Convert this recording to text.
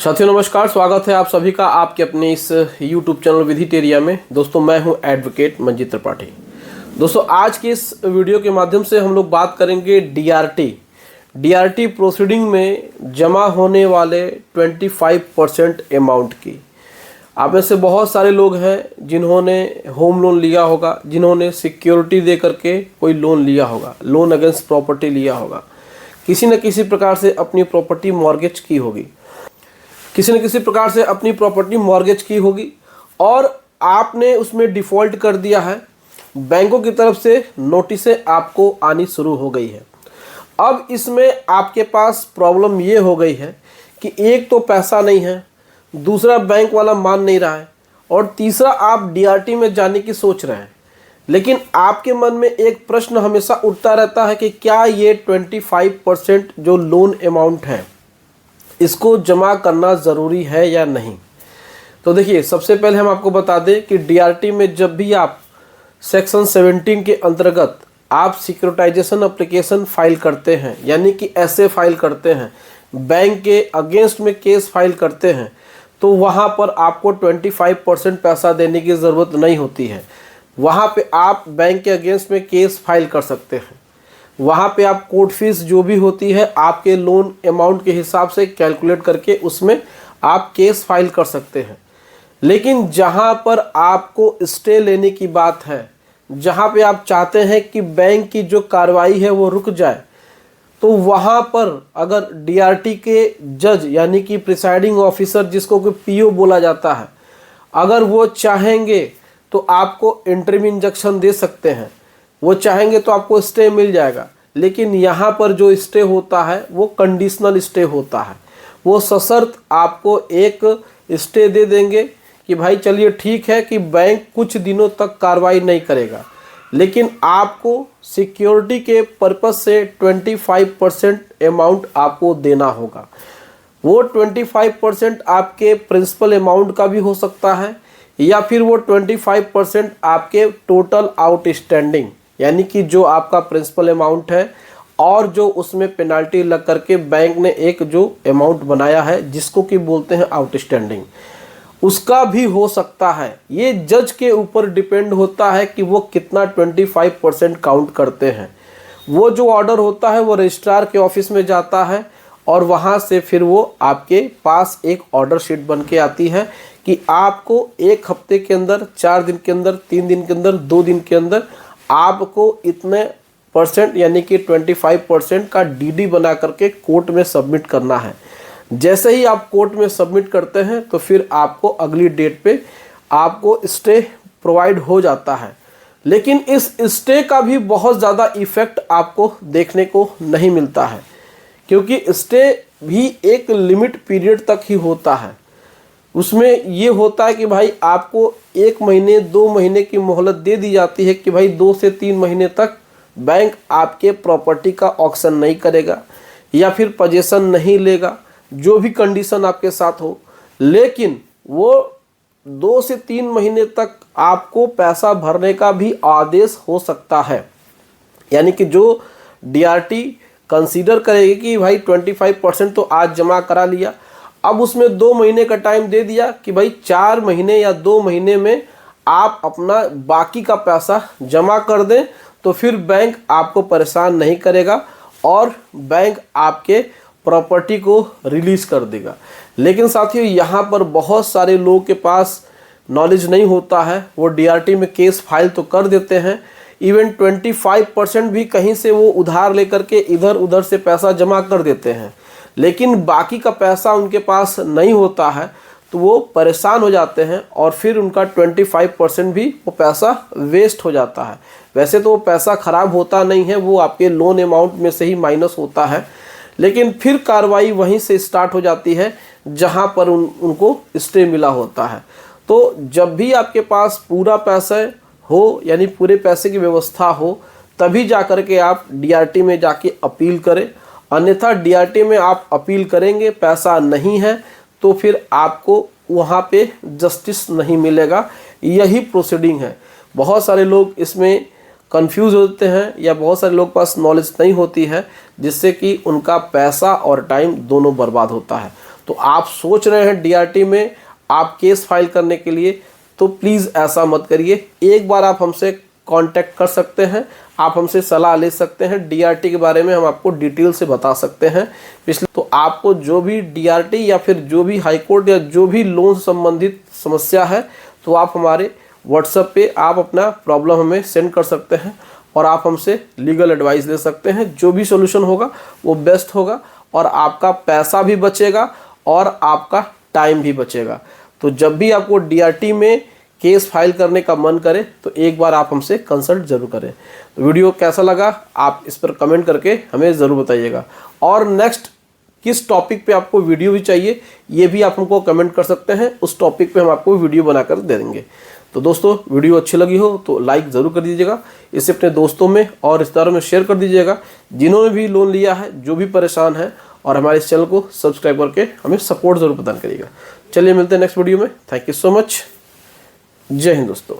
साथियों नमस्कार, स्वागत है आप सभी का आपके अपने इस YouTube चैनल विधिटेरिया में। दोस्तों मैं हूं एडवोकेट मंजीत त्रिपाठी। दोस्तों आज के इस वीडियो के माध्यम से हम लोग बात करेंगे डीआरटी प्रोसीडिंग में जमा होने वाले 25% अमाउंट की। आप में से बहुत सारे लोग हैं जिन्होंने होम लोन लिया होगा, जिन्होंने सिक्योरिटी दे करके कोई लोन लिया होगा, लोन अगेंस्ट प्रॉपर्टी लिया होगा, किसी न किसी प्रकार से अपनी प्रॉपर्टी मॉर्गेज की होगी, किसी न किसी प्रकार से अपनी प्रॉपर्टी मॉर्गेज की होगी और आपने उसमें डिफ़ॉल्ट कर दिया है। बैंकों की तरफ से नोटिसें आपको आनी शुरू हो गई है। अब इसमें आपके पास प्रॉब्लम ये हो गई है कि एक तो पैसा नहीं है, दूसरा बैंक वाला मान नहीं रहा है और तीसरा आप डीआरटी में जाने की सोच रहे हैं। लेकिन आपके मन में एक प्रश्न हमेशा उठता रहता है कि क्या ये 25% जो लोन अमाउंट है इसको जमा करना ज़रूरी है या नहीं। तो देखिए, सबसे पहले हम आपको बता दें कि डीआरटी में जब भी आप सेक्शन 17 के अंतर्गत आप सिक्योरिटाइजेशन एप्लीकेशन फाइल करते हैं, यानी कि ऐसे फाइल करते हैं, बैंक के अगेंस्ट में केस फाइल करते हैं, तो वहाँ पर आपको 25% पैसा देने की ज़रूरत नहीं होती है। वहाँ पे आप बैंक के अगेंस्ट में केस फाइल कर सकते हैं। वहाँ पे आप कोर्ट फीस जो भी होती है आपके लोन अमाउंट के हिसाब से कैलकुलेट करके उसमें आप केस फाइल कर सकते हैं। लेकिन जहाँ पर आपको स्टे लेने की बात है, जहाँ पे आप चाहते हैं कि बैंक की जो कार्रवाई है वो रुक जाए, तो वहाँ पर अगर डीआरटी के जज यानी कि प्रिसाइडिंग ऑफिसर, जिसको कि पीओ बोला जाता है, अगर वो चाहेंगे तो आपको इंटरिम इंजंक्शन दे सकते हैं। वो चाहेंगे तो आपको स्टे मिल जाएगा। लेकिन यहाँ पर जो स्टे होता है वो कंडीशनल स्टे होता है। वो सशर्त आपको एक स्टे दे देंगे कि भाई चलिए ठीक है कि बैंक कुछ दिनों तक कार्रवाई नहीं करेगा, लेकिन आपको सिक्योरिटी के पर्पस से 25% अमाउंट आपको देना होगा। वो 25% आपके प्रिंसिपल अमाउंट का भी हो सकता है या फिर वो 25% आपके टोटल आउटस्टैंडिंग, यानी कि जो आपका प्रिंसिपल अमाउंट है और जो उसमें पेनाल्टी लग करके बैंक ने एक जो अमाउंट बनाया है जिसको कि बोलते हैं आउटस्टैंडिंग, उसका भी हो सकता है। ये जज के ऊपर डिपेंड होता है कि वो कितना 25% काउंट करते हैं। वो जो ऑर्डर होता है वो रजिस्ट्रार के ऑफिस में जाता है और वहाँ से फिर वो आपके पास एक ऑर्डर शीट बन के आती है कि आपको एक हफ्ते के अंदर, 4 दिन के अंदर, 3 दिन के अंदर, 2 दिन के अंदर आपको इतने परसेंट यानी कि 25% का डीडी बना करके कोर्ट में सबमिट करना है। जैसे ही आप कोर्ट में सबमिट करते हैं तो फिर आपको अगली डेट पे आपको स्टे प्रोवाइड हो जाता है। लेकिन इस स्टे का भी बहुत ज़्यादा इफ़ेक्ट आपको देखने को नहीं मिलता है, क्योंकि स्टे भी एक लिमिट पीरियड तक ही होता है। उसमें ये होता है कि भाई आपको 1 महीने 2 महीने की मोहलत दे दी जाती है कि भाई 2 से 3 महीने तक बैंक आपके प्रॉपर्टी का ऑक्शन नहीं करेगा या फिर पोजीशन नहीं लेगा, जो भी कंडीशन आपके साथ हो। लेकिन वो 2 से 3 महीने तक आपको पैसा भरने का भी आदेश हो सकता है। यानी कि जो डीआरटी कंसीडर करेगी कि भाई 25% तो आज जमा करा लिया, अब उसमें 2 महीने का टाइम दे दिया कि भाई 4 महीने या 2 महीने में आप अपना बाकी का पैसा जमा कर दें, तो फिर बैंक आपको परेशान नहीं करेगा और बैंक आपके प्रॉपर्टी को रिलीज़ कर देगा। लेकिन साथियों, यहाँ पर बहुत सारे लोगों के पास नॉलेज नहीं होता है। वो डीआरटी में केस फाइल तो कर देते हैं, इवन 25% भी कहीं से वो उधार लेकर के इधर उधर से पैसा जमा कर देते हैं, लेकिन बाकी का पैसा उनके पास नहीं होता है, तो वो परेशान हो जाते हैं और फिर उनका 25% भी वो पैसा वेस्ट हो जाता है। वैसे तो वो पैसा ख़राब होता नहीं है, वो आपके लोन अमाउंट में से ही माइनस होता है, लेकिन फिर कार्रवाई वहीं से स्टार्ट हो जाती है जहां पर उनको स्टे मिला होता है। तो जब भी आपके पास पूरा पैसा हो, यानी पूरे पैसे की व्यवस्था हो, तभी जा कर के आप डीआरटी में जाके अपील करें। अन्यथा डीआरटी में आप अपील करेंगे, पैसा नहीं है, तो फिर आपको वहाँ पे जस्टिस नहीं मिलेगा। यही प्रोसीडिंग है। बहुत सारे लोग इसमें कंफ्यूज होते हैं या बहुत सारे लोग पास नॉलेज नहीं होती है, जिससे कि उनका पैसा और टाइम दोनों बर्बाद होता है। तो आप सोच रहे हैं डीआरटी में आप केस फाइल करने के लिए, तो प्लीज़ ऐसा मत करिए। एक बार आप हमसे कांटेक्ट कर सकते हैं, आप हमसे सलाह ले सकते हैं, डीआरटी के बारे में हम आपको डिटेल से बता सकते हैं। पिछले तो आपको जो भी डीआरटी या फिर जो भी हाई कोर्ट या जो भी लोन से संबंधित समस्या है, तो आप हमारे व्हाट्सएप पे आप अपना प्रॉब्लम हमें सेंड कर सकते हैं और आप हमसे लीगल एडवाइस ले सकते हैं। जो भी सोल्यूशन होगा वो बेस्ट होगा और आपका पैसा भी बचेगा और आपका टाइम भी बचेगा। तो जब भी आपको डीआरटी में केस फाइल करने का मन करे तो एक बार आप हमसे कंसल्ट जरूर करें। तो वीडियो कैसा लगा आप इस पर कमेंट करके हमें ज़रूर बताइएगा, और नेक्स्ट किस टॉपिक पे आपको वीडियो भी चाहिए ये भी आप हमको कमेंट कर सकते हैं, उस टॉपिक पे हम आपको वीडियो बनाकर दे देंगे। तो दोस्तों वीडियो अच्छी लगी हो तो लाइक ज़रूर कर दीजिएगा, इसे अपने दोस्तों में और रिश्तेदारों में शेयर कर दीजिएगा जिन्होंने भी लोन लिया है, जो भी परेशान है, और हमारे इस चैनल को सब्सक्राइब करके हमें सपोर्ट ज़रूर प्रदान करिएगा। चलिए मिलते हैं नेक्स्ट वीडियो में। Thank you so much. जय हिंद दोस्तों।